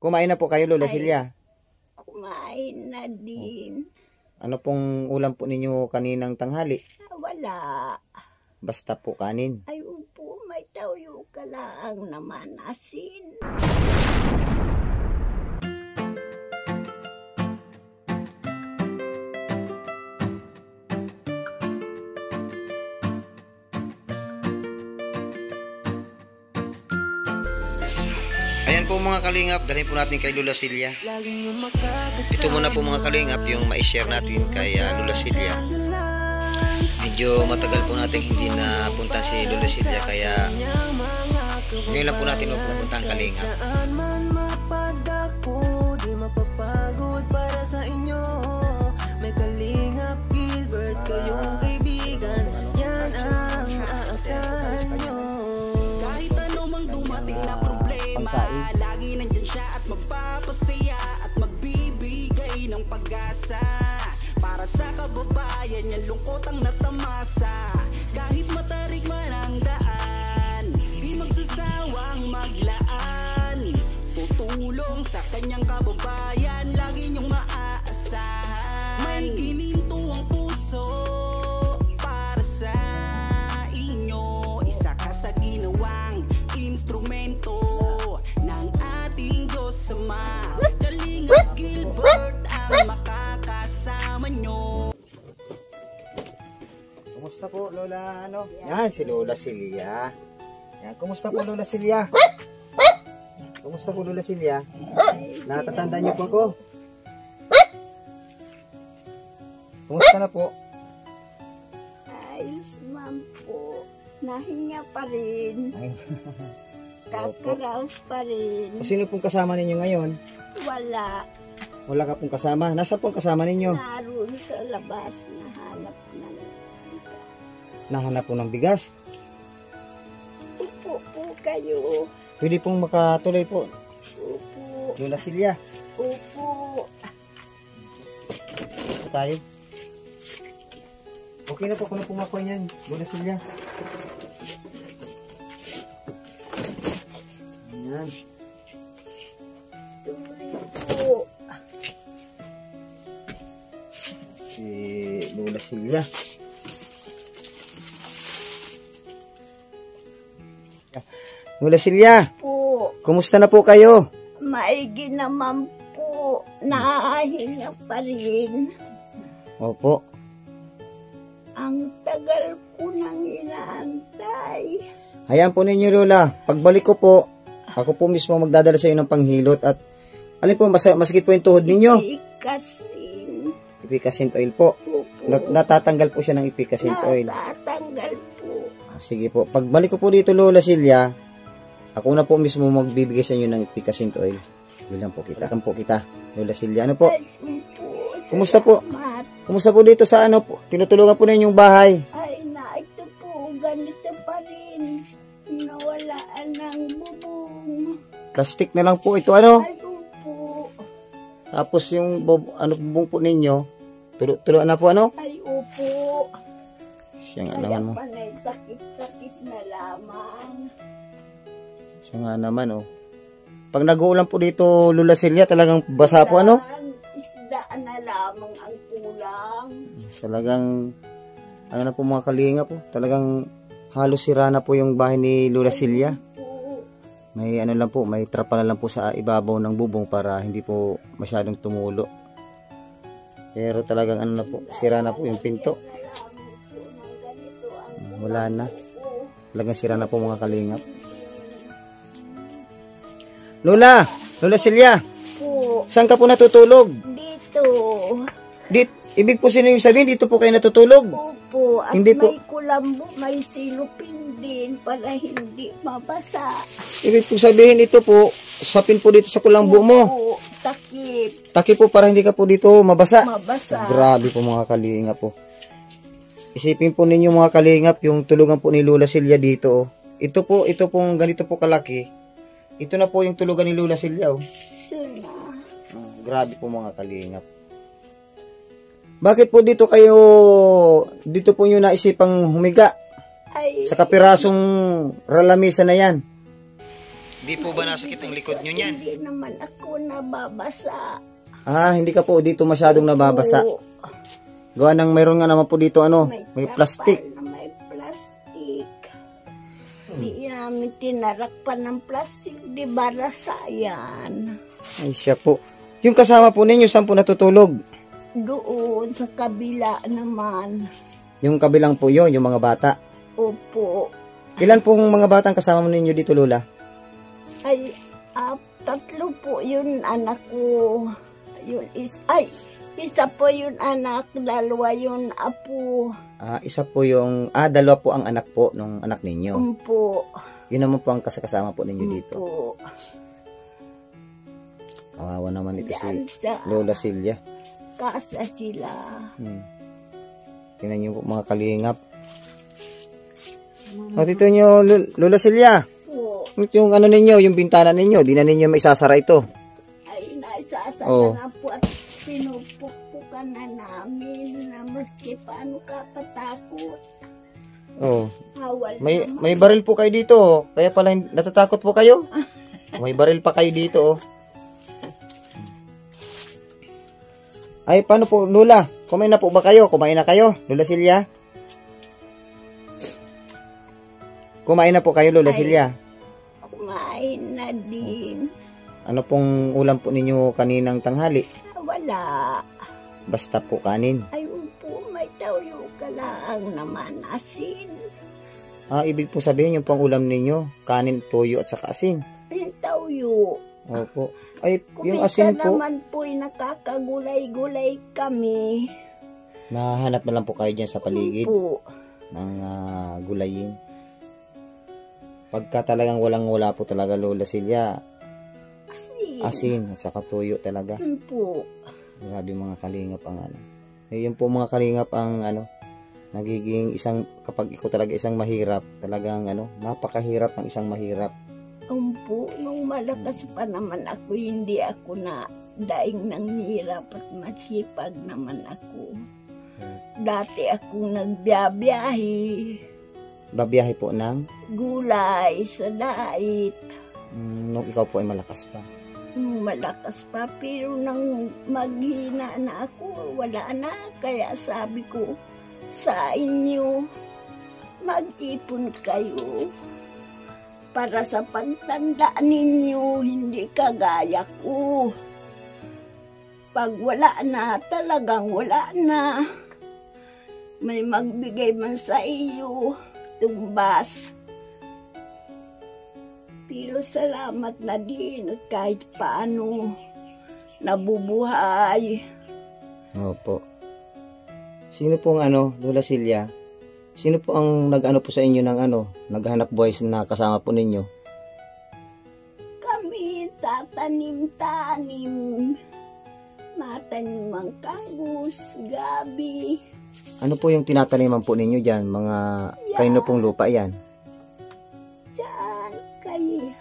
Kumain na po kayo, Lola Silya? Kumain na din. Ano pong ulam po ninyo kaninang tanghali? Wala. Basta po kanin. Ayun po, may tawyo ka lang naman asin. Ayan po mga kalingap, dalhin po natin kay Lola Silya. Ito muna po mga kalingap yung ma-share natin kay Lola Silya. Medyo matagal po natin hindi na punta si Lola Silya, kaya ngayon lang po natin pupunta ang kalingap. Lagi nandyan siya at magpapasaya at magbibigay ng pag-asa para sa kababayan niya, lungkot ang natamasa. Kahit matarik man ang daan, di magsasawang maglaan. Tutulong sa kanyang kababayan, lagi niyong maaasahan. May gininto ang puso para sa inyo, isa ka sa ginawang instrumento ng ating Diyos Ama. Kalingap Gilbert ang makakasama nyo. Kumusta po Lola Yan si Lola Silya. Yan, kumusta po Lola Silya? Kumusta po Lola Silya? Natatandaan niyo po ako? Kumusta na po? Ayos man po. Nahinga pa rin. Kakaraos pa rin. Sino pong kasama ninyo ngayon? Wala. Wala ka pong kasama? Nasa pong kasama ninyo? Naroon sa labas. Nahanap ng bigas. Nahanap po ng bigas? Upo po kayo. Pwede pong makatuloy po. Upo. Lola Silya. Upo. Ito tayo. Okay na po kung pumakuha niyan, Lola Silya. Ayan. Tuloy po. Si Lola Silya. Lola Silya, Po. kumusta na po kayo? Maigi naman po. Nahinga pa rin. Opo. Ang tagal ko nang inaantay. Hayaan po ninyo Lola, pagbalik ko po, ako po mismo magdadala sa inyo ng panghilot at alin po, masakit po yung tuhod ninyo. Ipikasin. Ipikasin oil po. Opo. Natatanggal po siya ng ipikasin oil. Natatanggal po. Sige po, pagbalik ko po dito Lola Silya, ako na po mismo magbibigay sa inyo ng ipikasin oil. Bilang po kita. Welcome po kita, Lola Silya. Ano po? Kumusta po? Salamat. Kumusta po dito sa ano po? Tinutulungan po ninyo yung bahay. Ay na, ito po, ganito pa rin. Nawalaan ng bubong. Plastic na lang po ito ano. Ay, opo. Tapos yung bubong po ninyo, tulo na po ano? Ay, opo. Siya nga Kaya naman mo. panay sakit-sakit na lamang. Siya nga naman oh. Pag nag-uulan po dito Lola Silya, talagang basa po ano? Isdaan na lamang ang kulang. Talagang ano na po mga kalinga po, talagang halos sira na po yung bahay ni Lola Silya. Po. May ano lang po, may trapa na lang po sa ibabaw ng bubong para hindi po masyadong tumulo. Pero talagang ano na po, sira na po yung pinto. Wala na. Talagang sira na po mga kalingap. Lola Silya, Po. saan ka po natutulog? Dito. Ibig po sino yung sabihin, dito po kayo natutulog? Opo. At Hindi po. may kulambo, may silupin din para hindi mabasa. Ibig po sabihin, ito po, sapin po dito sa kulambo mo. Opo. Takip. Taki po para hindi ka po dito mabasa. Mabasa. Grabe po mga kalingap po. Isipin po ninyo mga kalingap, yung tulugan po ni Lola Silya dito. Ito pong ganito po kalaki. Ito na po yung tulugan ni Lola Silya. Ito na. Grabe po mga kalingap. Bakit po dito po nyo naisipang humiga? Ay, Sa kapirasong ralamisa na yan. Di po ba nasakit ang likod nyo niyan? Hindi naman ako nababasa. Hindi ka po dito masyadong nababasa. Oo, Gawa ng mayroon nga naman po dito may plastic. trapal na may plastic. Di namin tinarakpan ng plastic, di ba yan? Ay siya po. Yung kasama po ninyo, saan po natutulog? Doon sa kabila naman. Yung kabilang po yun, yung mga bata. Opo. Ilan pong mga batang kasama ninyo dito, Lola? Ay, 3 po yun anak ko. Yun isa po yun anak, 2 yun apo. Isa po yung, 2 po ang anak po nung anak ninyo. Opo. Yun naman po ang kasama po ninyo dito. Opo. Kawawa naman ito Diyan si sa Lola Celia. kasa sila. Tingnan niyo po mga kalingap. Dito nyo, Lola Celia. Po. Yung ano ninyo, yung bintana ninyo, di na ninyo maisasara ito. Ay, naisasaya Oh. na po at pinupukpukan na namin na maski paano kapatakot. Oh. Hawal May naman. may baril po kayo dito, oh. Kaya pala natatakot po kayo. May baril pa kayo dito, oh. Ay, paano po, Lola? Kumain na po ba kayo? Kumain na kayo, Lola Celia? Kumain na po kayo, Lola Ay. Celia? Kumain na din. Ano pong ulam po ninyo kaninang tanghali? Wala. Basta po kanin. Ayun po, may tawyo ka lang naman asin. Ibig po sabihin yung pang ulam ninyo, kanin, toyo at saka asin. Yung tawyo. Opo. Ay, Kung yung minsan asin po, naman po'y nakakagulay-gulay kami. nahanap na lang po kayo dyan sa paligid Po. ng gulayin. Pagka talagang wala po talaga, Lola Celia, Asin. asin at saka toyo talaga. Po. Grabe mga kalingap ang ano. Yun po mga kalingap ang nagiging kapag ikaw talaga isang mahirap, talagang napakahirap ng isang mahirap. Po, nung malakas pa naman ako, hindi ako na daing nanghirap at masipag naman ako. Dati akong nagbiyabiyahe, Babiyahe po ng gulay sa dait. nung ikaw po ay malakas pa. Nung malakas pa, pero nang maghina na ako, wala na. Kaya sabi ko sa inyo, mag-ipon kayo. Para sa pagtanda ninyo, hindi kagaya ko. Pag wala na, talagang wala na. May magbigay man sa iyo, tumbas. Pero salamat na din at kahit paano nabubuhay. Opo. Sino pong Lola Celia? Sino po ang nag-ano po sa inyo ng naghanap buhay na kasama po ninyo? Kami tatanim-tanim. Matanim ang kangus, gabi. Ano po yung tinataniman po ninyo dyan? Mga kanino pong lupa yan? Diyan kay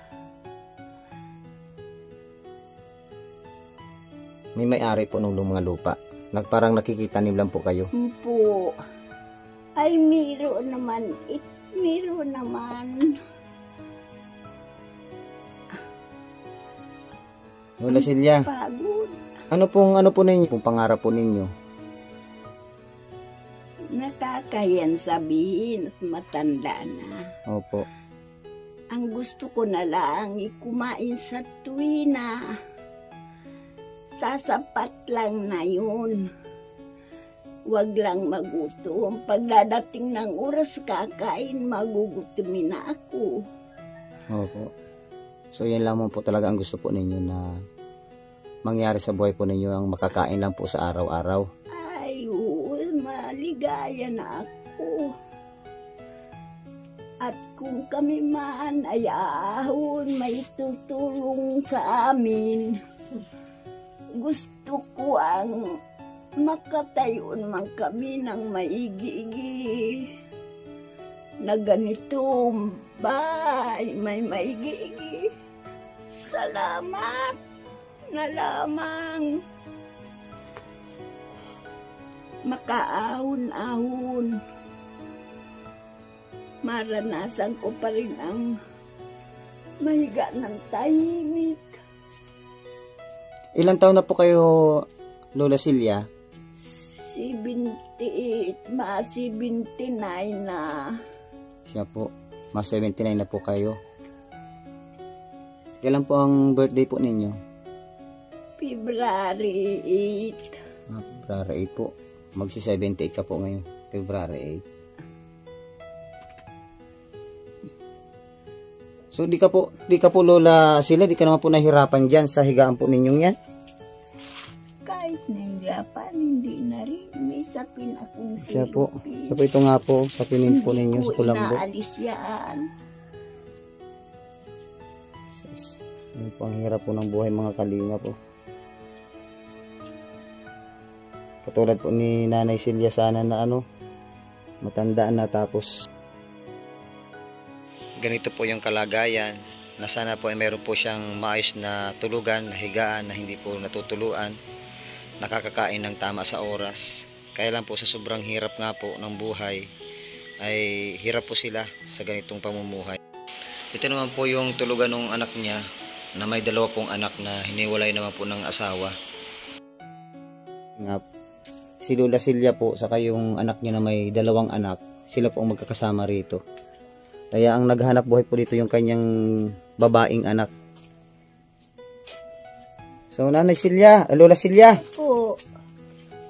May may-ari po ng mga lupa. Parang nakikitanim lang po kayo. po. Ay, miro naman. Miro naman. Lola Celia, Pagod. ano po ninyo? Pong pangarap po ninyo? Nakakayan sabihin at matanda na. Opo. Ang gusto ko na lang kumain sa tuwina. Sasapat lang na yun. Huwag lang magutom. Pagdadating ng oras kakain, magugutumin na ako. Opo. So yan lamang po talaga ang gusto po ninyo na mangyari sa buhay po ninyo, ang makakain lang po sa araw-araw. Ay, maligaya na ako. At kung kami man ay ahon, may tutulong sa amin. Gusto ko ang makatayon man kami ng maigi-igi na ganitong bahay, may maigi-igi. Salamat na lamang. Makaahon-ahon. Maranasan ko pa rin ang mahiga ng tahimik. Ilang taon na po kayo, Lola Celia? 78, 79 na. Siya po, mga 79 na po kayo. Kailan po ang birthday po ninyo? February 8. February 8 po. Magsi-78 ka po ngayon. February 8. So di ka po Lola Celia, di ka naman po nahirapan diyan sa higaan po ninyong yan? Kahit nahirapan, hindi na rin. May sapin akong Siya po. silupin. Siya po ito nga po, sapinin po ninyo sa kulambo. Inaalis yan. Sus, ano po ang hirap po ng buhay mga kalinga po. Katulad po ni Nanay Celia sana na matandaan na tapos Ganito po yung kalagayan na sana po ay meron po siyang maayos na tulugan, na higaan, na hindi po natutuluan, nakakakain ng tama sa oras. Kaya lang po sa sobrang hirap nga po ng buhay ay hirap po sila sa ganitong pamumuhay. Ito naman po yung tulugan ng anak niya na may dalawa pong anak na hiniwalay naman po ng asawa. nga si Lola Celia po saka yung anak niya na may dalawang anak, sila po ang magkakasama rito. Kaya ang naghahanap buhay po dito yung kanyang babaeng anak. So Nanay Celia, Lola Celia, Po,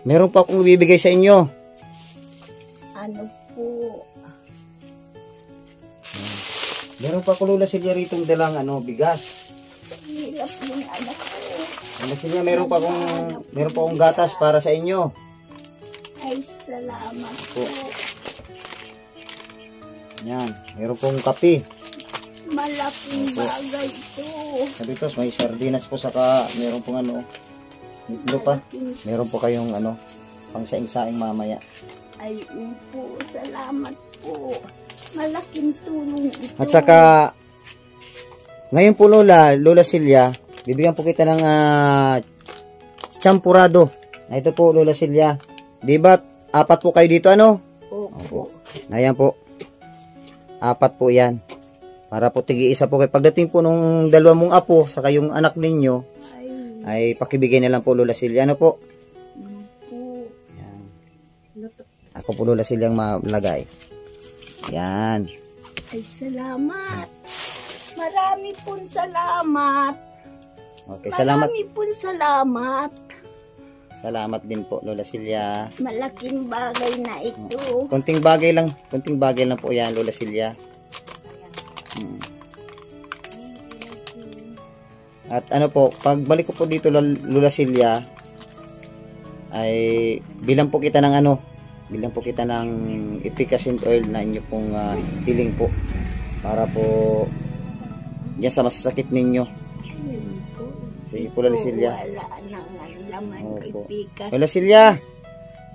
meron pa akong ibibigay sa inyo. ano po, Meron pa ako Lola Celia rito dalang bigas. hirap yung anak ko. Lola Celia, meron pa akong gatas para sa inyo. Ay, salamat po. Yan, meron pong kape. Malaking bagay ito. Sabi ito, may sardinas po saka meron pong ito pa. Meron po kayong pang saing-saing mamaya. Ay, po, salamat po. Malaking tulong ito. At saka ngayon po Lola Celia, bibigyan po kita ng champurado. Ito po Lola Celia. Di ba 4 po kayo dito Opo. Ayan po. 4 po yan. Para po tigi-isa po kayo. Pagdating po nung 2 mong apo, saka yung anak ninyo, ay pakibigay na lang po Lola Celia. Ano po? Po. Yan. Ako po Lola Celia ang malagay. Yan. Ay, salamat. Marami pong salamat. Okay, salamat. Marami pong salamat. Salamat din po Lola Celia. Malaking bagay na ito. Kunting bagay lang po yan Lola Celia. At pagbalik ko po dito Lola Celia, ay bilang po kita ng efficacent oil na inyo pong hiling po para po diyan sa masasakit ninyo. Sige po Lola Celia. Wala nang laman Opo. ipikas. Lola Celia,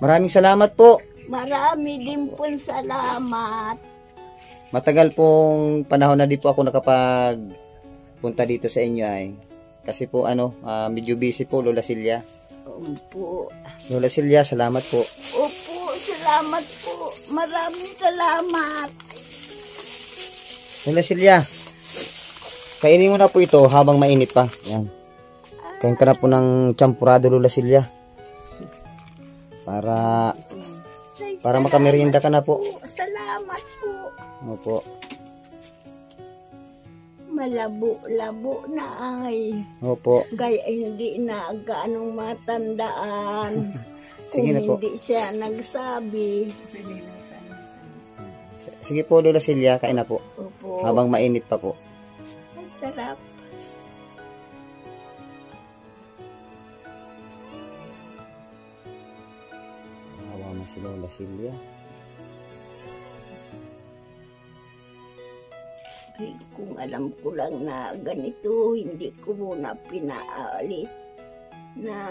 maraming salamat po. Marami din pong salamat. Matagal pong panahon na di po ako nakapagpunta dito sa inyo kasi po medyo busy po Lola Celia. Opo. Lola Celia, salamat po. Opo, salamat po. Maraming salamat. Lola Celia, kainin mo na po ito habang mainit pa. Yan. Kain ka na po ng champurado Lola Celia. Para makamerienda ka na po. Salamat po. Opo. Malabo-labo na ay. Opo. Gaya hindi na ganong matandaan. Sige na po. Hindi siya nagsabi. Sige po Lola Celia, kain na po. Opo. Habang mainit pa po. Ay, sarap. Awa na si Lola Celia. Ay, kung alam ko lang na ganito, hindi ko muna pinaalis na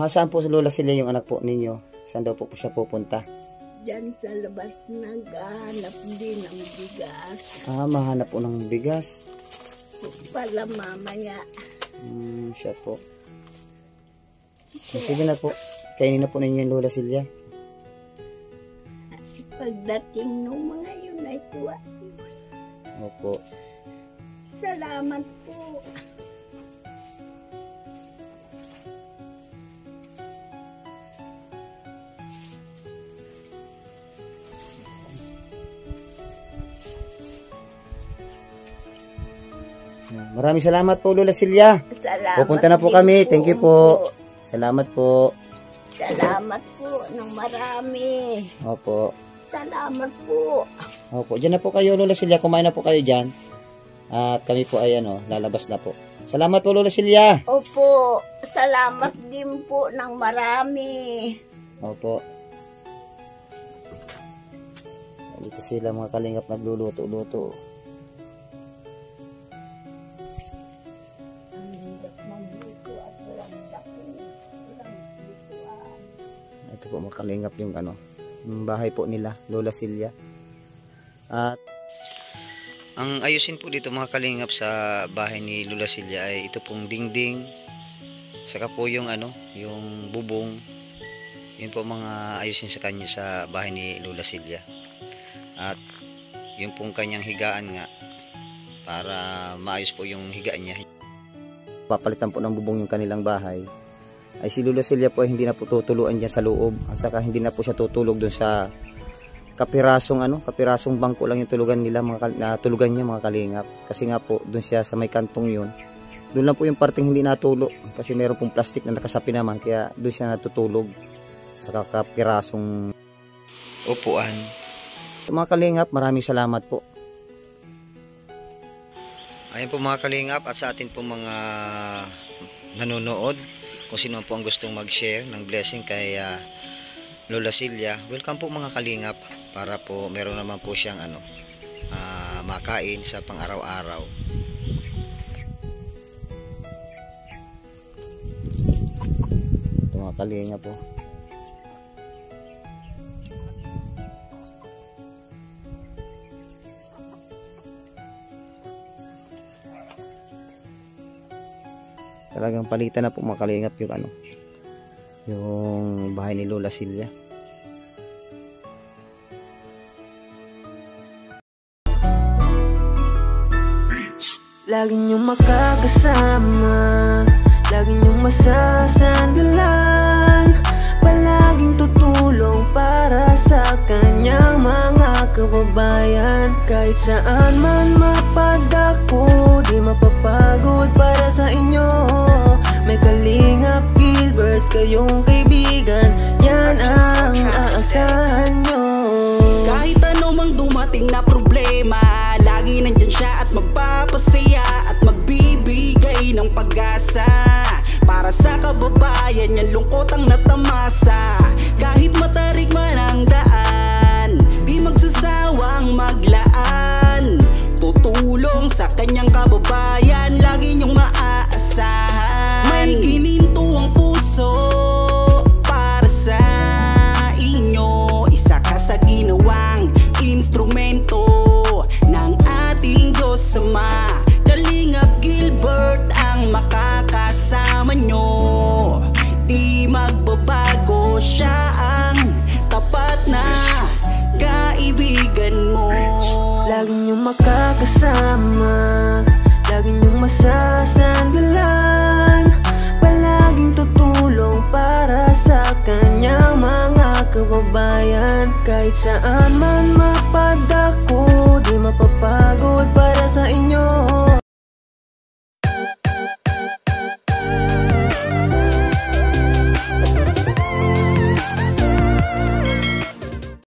Saan po si Lola Celia yung anak po ninyo? Saan daw po siya pupunta? dyan sa labas naghanap din ng bigas. Mahanap po ng bigas. Pala mamaya. Siya po. Sige na po. Kainin na po ninyo yung Lola Celia. Pagdating ng mga yun ay tuwa. Opo. Salamat po. Maraming salamat po, Lola Silya. Salamat Pupunta na po din kami. Thank you po. Salamat po. Salamat po ng marami. Opo. Salamat po. Opo. Diyan na po kayo, Lola Silya. Kumain na po kayo dyan. At kami po ay lalabas na po. Salamat po, Lola Silya. Opo. Salamat din po ng marami. Opo. So, dito sila mga kalingap nagluluto-luto. Ito po mga kalingap yung yung bahay po nila, Lola Silya. At Ang ayusin po dito mga kalingap sa bahay ni Lola Silya ay ito pong dingding, saka po yung yung bubong. Yun po mga ayusin sa kanya sa bahay ni Lola Silya. At yun pong kanyang higaan nga para maayos po yung higaan niya. papalitan po ng bubong yung kanilang bahay, ay si Lola Silya po ay hindi na po tutuluan dyan sa loob, at saka hindi na po siya tutulog doon sa kapirasong bangko lang yung tulugan nila, tulugan niya mga kalingap, kasi nga po doon siya sa may kantong yun, doon lang po yung parteng hindi natulo, kasi meron pong plastic na nakasapi naman, kaya doon siya natutulog sa kapirasong Upuan. mga kalingap. Maraming salamat po. Ayan po mga kalingap, at sa atin po mga nanonood, kung sino po ang gustong mag-share ng blessing kay Lola Silya, welcome po mga kalingap, para po meron naman po siyang makain sa pang-araw-araw. Ito mga kalingap po. Talagang palitan na po mga kalingap yung yung bahay ni Lola Silya. Lagi niyong makakasama, lagi niyong masasandalan, palaging tutulong para sa kanyang mga kababayan. Kahit saan man mapadako, di mapapagod para sa inyo. May Kalingap Gilbert kayong kaibigan, yan ang aasahan nyo. Kahit anumang dumating na problema, lagi nandyan siya at magpapasaya at magbibigay ng pag-asa para sa kababayan niyang lungkot ang natamasa. Kahit matarik man ang daan, di magsasawang maglaan, tutulong sa kanyang kababayan, lagi niyong maaasahan. May gininto ang puso para sa inyo, isa ka sa ginawang instrumento ng ating Diyos Ama. Kalingap Gilbert ang makakasama nyo, di magbabago, siya ang tapat na kaibigan mo. Lagi niyong makakasama, lagi niyong masasandalan, palaging tutulong para sa kanyang mga kababayan. Kahit saan man mapadako, di mapapagod para sa inyo.